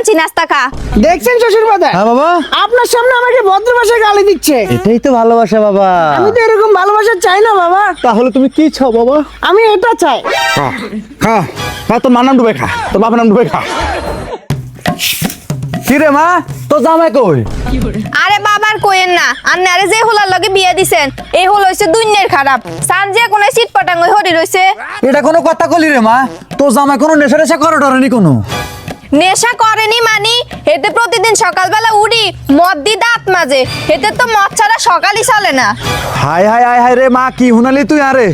আনছি, নাস্তা খা। দেখছেন শ্বশুর বাবা? হ্যাঁ বাবা, আপনার সামনে আমাকে ভদ্র ভাষায় গালি দিচ্ছে। এটাই তো ভালোবাসা বাবা। আমি তো এরকম ভালোবাসা চাই না বাবা। তাহলে তুমি কি চাও বাবা? আমি এটা চাই। খা খা খা, তোর মার নাম ডুবে খা, তোর বাবার নাম ডুবে খা। কি রে মা, তোর জামাই কই? আরে বাবার কইেন না, আরে যে হোলার লগে বিয়ে দিছেন এই হোল হইছে দুনিয়ার খারাপ। সান যে কোন সিট পটাং হই হরি রইছে। এটা কোনো কথা কলি রে মা? তোর জামাই কোনো নেশা টেশা করে ডরেনি কোনো? নেশা করেনি মানি, হেতে প্রতিদিন সকালবেলা উড়ি মদ দি দাঁত মাজে, হেতে তো মদ ছাড়া সকালই চলে না। হাই হাই হাই হাই রে মা, কি হুনালি তুই? আরে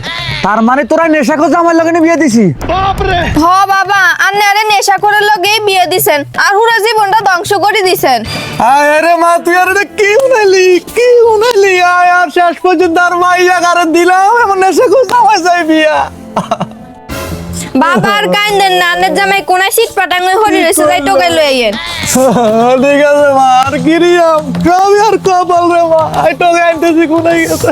তার মানে তোরা নেশা করে জামাই লগে নিয়ে বিয়ে দিছি? হ বাবা, আরে নেশা করে লগে বিয়ে দিছেন আর পুরো জীবনটা ধ্বংস করে দিছেন। আরে মা তুই আর এটা কি হুনালি, কি হুনালি? আয় আর শেষ পর্যন্ত আর মাইয়া কারণ দিলাম এমন নেশা করে জামাই চাই বিয়া। বাবার কাইন্দেন না, আন্নের জামাই কোন সিট পটাং হই হরি রইছে, যাই টোকাই লই আইয়েন। ঠিক আছে মা, আর কি রিয়াম কবি আর কপাল রে মা, আই তো গাইতেছি কোনাই গেছে।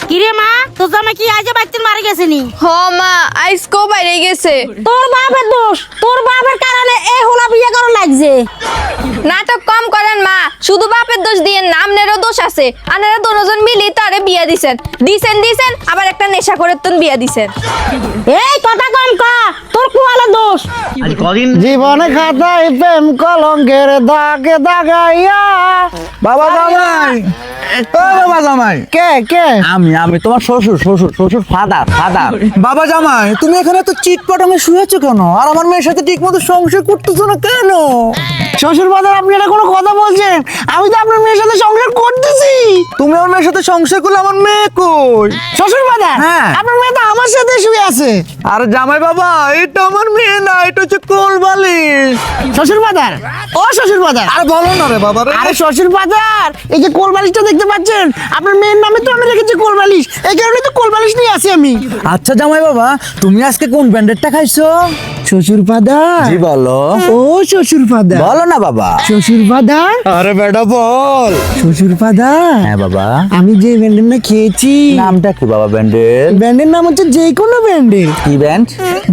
কিরে মা, তোর জামাই কি আজে বাইতে মারা গেছে নি? হ মা, আইসকো বাইরে গেছে। তোর বাপের দোষ, তোর বাপের কারণে এই হোলা বিয়ে করা লাগছে। নাটক কম করেন মা, শুধু বাপের দোষ দিয়ে না, আপনারও দোষ আছে। আপনারা দুজন মিলি তারে বিয়া দিছেন দিছেন আবার একটা নেশা করে তুন বিয়া দিছেন। এই কথা কম ক, তোর কুয়ালা দোষ। জীবনে খাতায় প্রেম কলঙ্কের দাগে দাগাইয়া। বাবা জামাই, ও বাবা জামাই। কে কে? আমি তোমার শ্বশুর ফাদার। বাবা জামাই, তুমি এখানে তো চিটপটাঙে শুয়েছো কেন? আর আমার মেয়ের সাথে ঠিক মতো সংসার করতেছো না কেন? শ্বশুর বাবা, আপনি এটা কোনো কথা বলছেন? আমি তো আপনার মেয়ের সাথে সংসার করতেছি। তুমি আমার মেয়ের সাথে সংসার করলে আমার মেয়ে কই? শ্বশুর বাবা, হ্যাঁ। আপনার মেয়ে তো আমার সাথে শুয়ে আছে। আর জামাই বাবা, এটা আমার মেয়ে না, এটা হচ্ছে কোলবালিশ। শ্বশুর বাবা, ও শ্বশুর বাবা, আর বলো না রে বাবা রে। আরে শ্বশুর বাজার, এই যে কোলবালিশটা দেখতে পাচ্ছেন, আপনার মেয়ের নামে তো আমি রেখেছি কোলবালিশ, এই কারণে তো কোলবালিশ নিয়ে আসি আমি। আচ্ছা জামাই বাবা, তুমি আজকে কোন ব্র্যান্ডেরটা খাইছো? শ্বশুর বাজার, জি বলো। ও শ্বশুর বাজার, বলো না বাবা। শ্বশুর বাজার, আরে বেটা বল। শ্বশুর বাজার, হ্যাঁ বাবা। আমি যে ব্র্যান্ডের না খেয়েছি, নামটা কি বাবা ব্র্যান্ডের? ব্র্যান্ডের নাম হচ্ছে যে কোনো ব্র্যান্ডের। কি ব্র্যান্ড?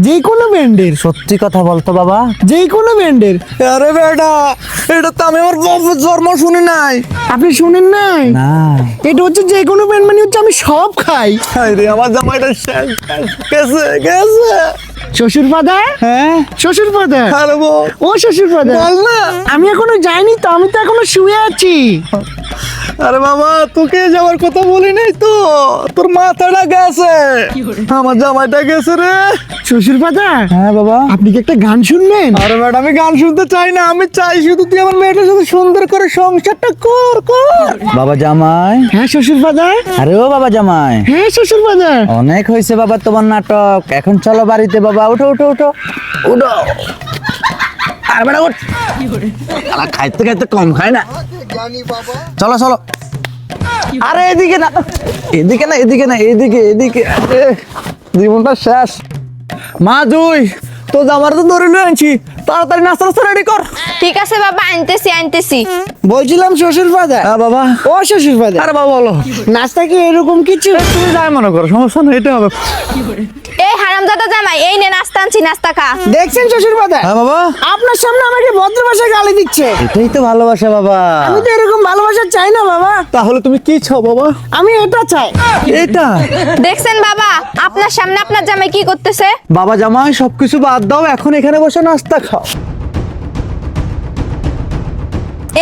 যে কোনো ব্র্যান্ডের, সত্যি কথা বলতো বাবা। যে কোনো ব্র্যান্ডের। আরে বেটা, এটা তো আমি আমার বাবার জন্ম শুনি নাই। আপনি শুনেন নাই? না। এটা হচ্ছে যে কোনো ব্র্যান্ড, মানে হচ্ছে আমি সব খাই। আরে আমার জামাইটা শেষ গেছে। শ্বশুর বাজার, হ্যাঁ শ্বশুর বাজার, আরে বল। ও শ্বশুর বাজার, বল না। আমি এখনো যাইনি তো, আমি তো এখনো শুয়ে আছি। আরে বাবা, তোকে যাওয়ার কথা বলি নাই তো, তোর মাথাটা গেছে, আমার জামাইটা গেছে রে। শ্বশুর বাজার, হ্যাঁ বাবা। আপনি কি একটা গান শুনবেন? আরে ম্যাডাম, আমি গান শুনতে চাই না, আমি চাই শুধু তুই আমার মেয়েটার সাথে সুন্দর করে সংসারটা কর। বাবা জামাই। হ্যাঁ শ্বশুর বাজার, আরে ও বাবা জামাই। হ্যাঁ শ্বশুর বাজার। অনেক হয়েছে বাবা তোমার নাটক, এখন চলো বাড়িতে বাবা। উঠো উঠো উঠো উঠো। আরে বেটা উঠ। শালা খাইতে খাইতে কম খায় না। চলো চলো। আরে এদিকে না, এদিকে। আরে, জীবনটা শেষ। মা দুই তো আমার তো ধরে নিয়ে আনছি, তাড়াতাড়ি নাস্তা রেডি কর। ঠিক আছে বাবা, আনতেছি। বলছিলাম শ্বশুর বাজার, হ্যাঁ বাবা। ও শ্বশুর বাজার, আরে বাবা বলো। নাস্তা কি এরকম কিছু? তুমি যাই মনে করো, সমস্যা নেই, এটা হবে। এই হারামজাদা জামাই, এই নে নাস্তা আনছি, নাস্তা খা। দেখছেন শ্বশুর বাজার? হ্যাঁ বাবা। আপনার সামনে আমাকে ভদ্র ভাষায় গালি দিচ্ছে। এটাই তো ভালোবাসা বাবা। আমি তো এরকম ভালোবাসা চাই না বাবা। তাহলে তুমি কি চাও বাবা? আমি এটা চাই। এটা? দেখছেন বাবা, আপনার সামনে আপনার জামাই কি করতেছে? বাবা জামাই সবকিছু বাদ দাও, এখন এখানে বসে নাস্তা খাও।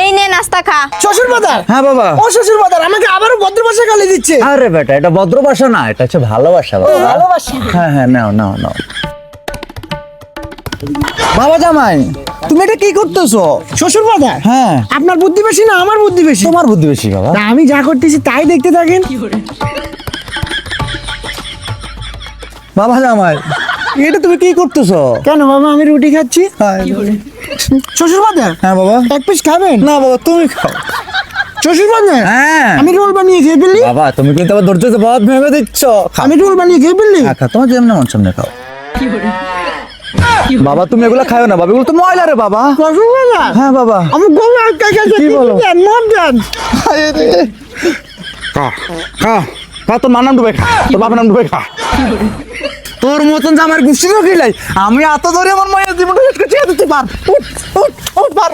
এই নে নাস্তা খা। শ্বশুর বাজার, হ্যাঁ বাবা। ও শ্বশুর বাজার, আমাকে আবারও ভদ্র ভাষায় গালি দিচ্ছে। আরে বেটা, এটা ভদ্রবাসা না, এটা হচ্ছে ভালোবাসা বাবা। ভালোবাসি। হ্যাঁ নাও। বাবা জামাই, তুমি এটা কি করতেছো? শ্বশুর বাজার, হ্যাঁ। আপনার বুদ্ধি বেশি না আমার বুদ্ধি বেশি? তোমার বুদ্ধি বেশি বাবা। তা আমি যা করতেছি তাই দেখতে থাকেন। বাবা জামাই, এটা তুমি কি করতেছো? কেন বাবা, আমি রুটি খাচ্ছি। শ্বশুর বাজার, হ্যাঁ বাবা। এক পিস খাবেন? না বাবা, তুমি খাও। শ্বশুর বাজার, হ্যাঁ। আমি রোল বানিয়ে খেয়ে ফেললি। বাবা তুমি কিন্তু আবার ধৈর্য বহুত ভেবে দিচ্ছ। আমি রোল বানিয়ে খেয়ে ফেললি। খা, তোমার যেমন মন সামনে খাও। বাবা তুমি এগুলো খাও না বাবা, এগুলো তো ময়লা রে বাবা। শ্বশুর বাজার, হ্যাঁ বাবা। আমি গলা আটকাই গেছে। কি বলো? মদ দেন। খা তোর মার নাম ডুবে খা, তোর বাবার নাম ডুবে খা। তোর মতন জামার গুছিয়ে খেলাই আমি এত ধরে আমার মায়ের জীবনটা শেষ করছি দিতে পার উঠ উঠ উঠ পার